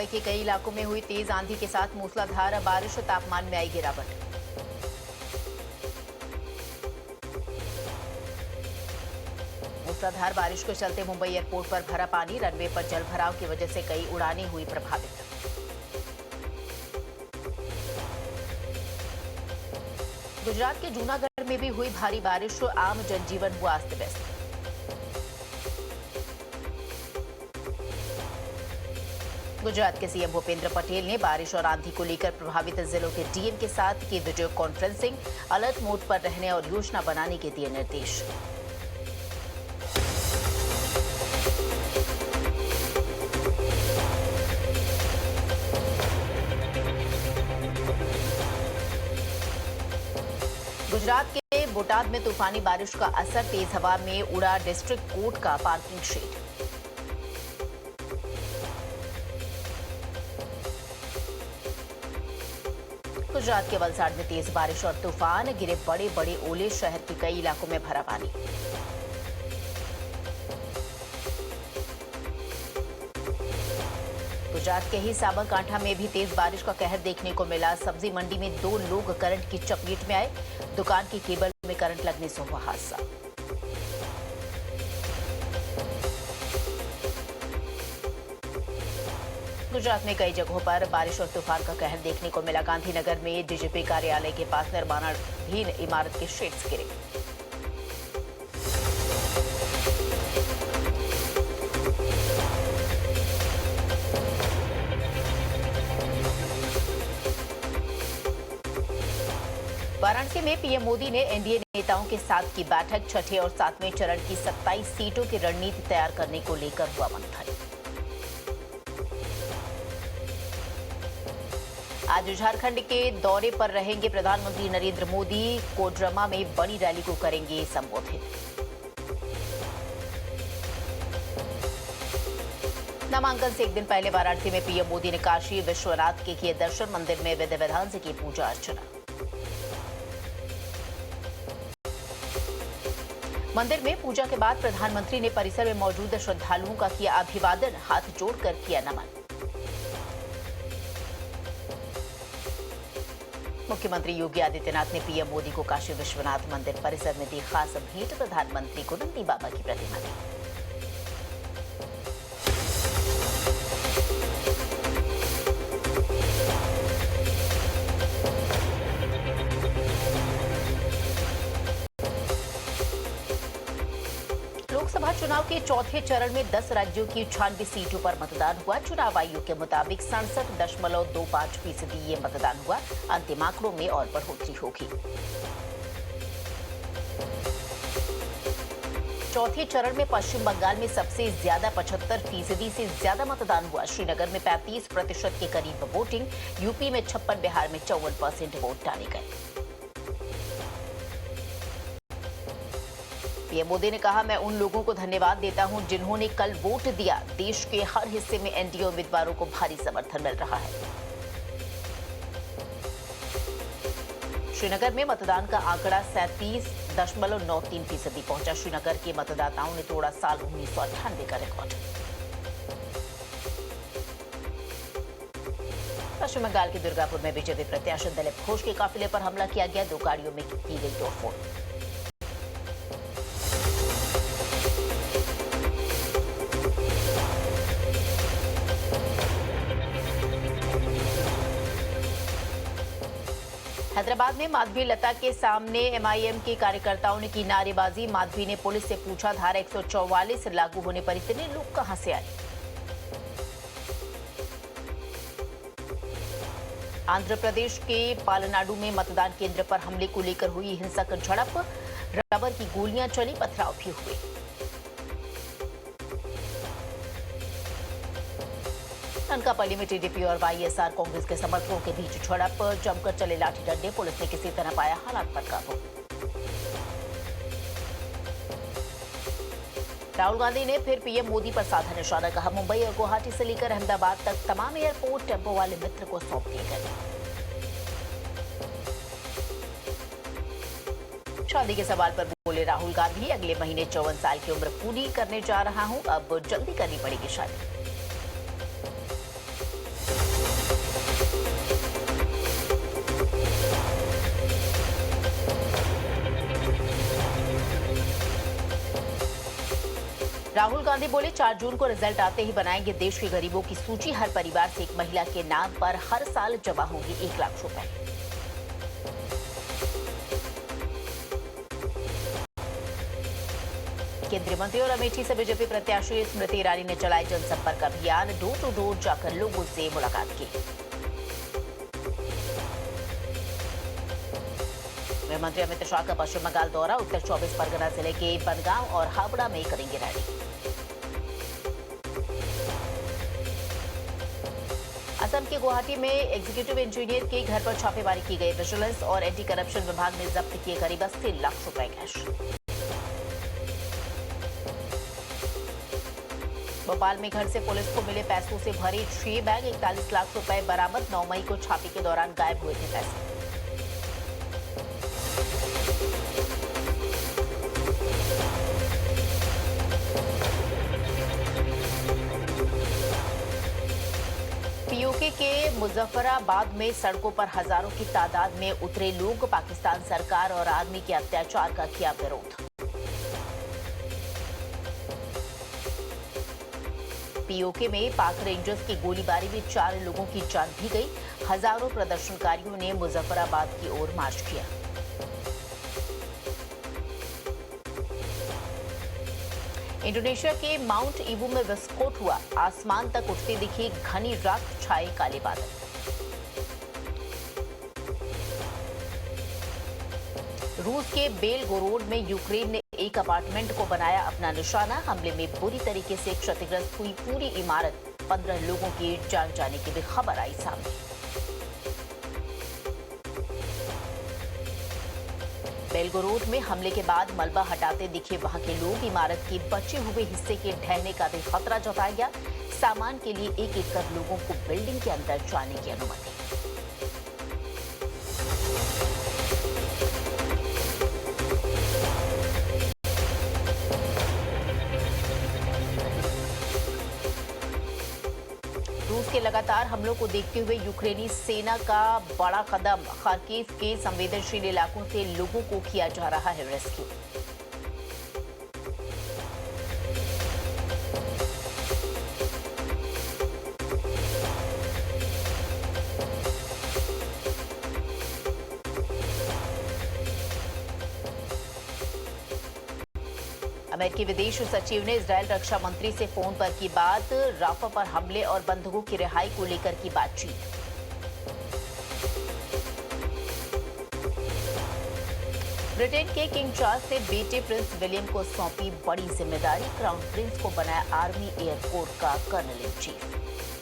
मुंबई के कई इलाकों में हुई तेज आंधी के साथ मूसलाधार बारिश, तापमान में आई गिरावट। मूसलाधार बारिश के चलते मुंबई एयरपोर्ट पर भरा पानी, रनवे पर जल भराव की वजह से कई उड़ानें हुई प्रभावित। गुजरात के जूनागढ़ में भी हुई भारी बारिश, आम जनजीवन हुआ अस्त व्यस्त। गुजरात के सीएम भूपेंद्र पटेल ने बारिश और आंधी को लेकर प्रभावित जिलों के डीएम के साथ की वीडियो कॉन्फ्रेंसिंग, अलर्ट मोड पर रहने और योजना बनाने के दिए निर्देश। गुजरात के बोटाद में तूफानी बारिश का असर, तेज हवा में उड़ा डिस्ट्रिक्ट कोर्ट का पार्किंग शेड। गुजरात के वलसाड में तेज बारिश और तूफान, गिरे बड़े बड़े ओले, शहर के कई इलाकों में भरा पानी। गुजरात के ही साबरकांठा में भी तेज बारिश का कहर देखने को मिला। सब्जी मंडी में 2 लोग करंट की चपेट में आए, दुकान की केबल में करंट लगने से हुआ हादसा। गुजरात में कई जगहों पर बारिश और तूफान का कहर देखने को मिला। गांधीनगर में डीजीपी कार्यालय के पास निर्माणाधीन इमारत के शेड्स गिरे। वाराणसी में पीएम मोदी ने एनडीए नेताओं के साथ की बैठक, छठे और 7वें चरण की 27 सीटों की रणनीति तैयार करने को लेकर हुआ मंथन। आज झारखंड के दौरे पर रहेंगे प्रधानमंत्री नरेंद्र मोदी, कोडरमा में बड़ी रैली को करेंगे संबोधित। नामांकन से एक दिन पहले वाराणसी में पीएम मोदी ने काशी विश्वनाथ के किए दर्शन, मंदिर में विधि विधान से की पूजा अर्चना। मंदिर में पूजा के बाद प्रधानमंत्री ने परिसर में मौजूद श्रद्धालुओं का किया अभिवादन, हाथ जोड़कर किया नमन। मुख्यमंत्री योगी आदित्यनाथ ने पीएम मोदी को काशी विश्वनाथ मंदिर परिसर में दी खास भेंट, प्रधानमंत्री को नंदी बाबा की प्रतिमा दी। लोकसभा चुनाव के चौथे चरण में 10 राज्यों की 98 सीटों पर मतदान हुआ। चुनाव आयोग के मुताबिक 67.25% ये मतदान हुआ। अंतिम आंकड़ों में और बढ़ोतरी होगी। चौथे चरण में पश्चिम बंगाल में सबसे ज्यादा 75% से ज्यादा मतदान हुआ। श्रीनगर में 35% के करीब वोटिंग, यूपी में 56, बिहार में 54% वोट डाले गए। पीएम मोदी ने कहा, मैं उन लोगों को धन्यवाद देता हूं जिन्होंने कल वोट दिया। देश के हर हिस्से में एनडीए उम्मीदवारों को भारी समर्थन मिल रहा है। श्रीनगर में मतदान का आंकड़ा 37.93% पहुंचा। श्रीनगर के मतदाताओं ने तोड़ा साल 1998 का रिकॉर्ड। पश्चिम बंगाल के दुर्गापुर में बीजेपी प्रत्याशी दिलीप घोष के काफिले पर हमला किया गया। 2 गाड़ियों में की गई तोड़फोड़। हैदराबाद में माधवी लता के सामने एमआईएम के कार्यकर्ताओं ने की नारेबाजी। माधवी ने पुलिस से पूछा, धारा 144 लागू होने पर इतने लोग कहां से आए। आंध्र प्रदेश के पालनाडु में मतदान केंद्र पर हमले को लेकर हुई हिंसक झड़प, रबर की गोलियां चली, पथराव भी हुए। अनकापल्ली में टीडीपी और वाईएसआर कांग्रेस के समर्थकों के बीच झड़प, जमकर चले लाठी डंडे, पुलिस ने किसी तरह पाया हालात पर काबू। राहुल गांधी ने फिर पीएम मोदी पर साधा निशाना, कहा, मुंबई और गुवाहाटी से लेकर अहमदाबाद तक तमाम एयरपोर्ट टेम्पो वाले मित्र को सौंप दिए गए। शादी के सवाल पर बोले राहुल गांधी, अगले महीने 54 साल की उम्र पूरी करने जा रहा हूं, अब जल्दी करनी पड़ेगी शादी। राहुल गांधी बोले 4 जून को रिजल्ट आते ही बनाएंगे देश के गरीबों की सूची। हर परिवार से एक महिला के नाम पर हर साल जमा होंगे 1 लाख रुपए। केंद्रीय मंत्री और अमेठी से बीजेपी प्रत्याशी स्मृति ईरानी ने चलाए जनसंपर्क अभियान। डोर टू डोर जाकर लोगों से मुलाकात की। गृह मंत्री अमित शाह का पश्चिम बंगाल दौरा। उत्तर 24 परगना जिले के बनगांव और हावड़ा में करेंगे रैली। असम के गुवाहाटी में एग्जीक्यूटिव इंजीनियर के घर पर छापेमारी की गई। विजिलेंस और एंटी करप्शन विभाग ने जब्त किए करीब 80 लाख रुपए कैश। भोपाल में घर से पुलिस को मिले पैसों से भरे 6 बैग 41 लाख रुपए बरामद। 9 मई को छापे के दौरान गायब हुए थे पैसे। पीओके के मुजफ्फराबाद में सड़कों पर हजारों की तादाद में उतरे लोग। पाकिस्तान सरकार और आर्मी के अत्याचार का किया विरोध। पीओके में पाक रेंजर्स की गोलीबारी में 4 लोगों की जान भी गई। हजारों प्रदर्शनकारियों ने मुजफ्फराबाद की ओर मार्च किया। इंडोनेशिया के माउंट ईबू में विस्फोट हुआ। आसमान तक उठते दिखे घनी रात, छाए काले बादल। रूस के बेलगोरोड में यूक्रेन ने एक अपार्टमेंट को बनाया अपना निशाना। हमले में बुरी तरीके से क्षतिग्रस्त हुई पूरी इमारत। 15 लोगों की जान जाने की भी खबर आई सामने। बेलगोरोड में हमले के बाद मलबा हटाते दिखे वहां के लोग। इमारत के बचे हुए हिस्से के ढहने का भी खतरा जताया गया। सामान के लिए एक-एक कर लोगों को बिल्डिंग के अंदर जाने की अनुमति। रूस के लगातार हमलों को देखते हुए यूक्रेनी सेना का बड़ा कदम। खार्किव के संवेदनशील इलाकों से लोगों को किया जा रहा है रेस्क्यू। अमेरिकी विदेश सचिव ने इजरायल रक्षा मंत्री से फोन पर की बात। राफा पर हमले और बंधकों की रिहाई को लेकर की बातचीत। ब्रिटेन के किंग चार्ल्स ने बेटे प्रिंस विलियम को सौंपी बड़ी जिम्मेदारी। क्राउन प्रिंस को बनाया आर्मी एयर कोर का कर्नल इन चीफ।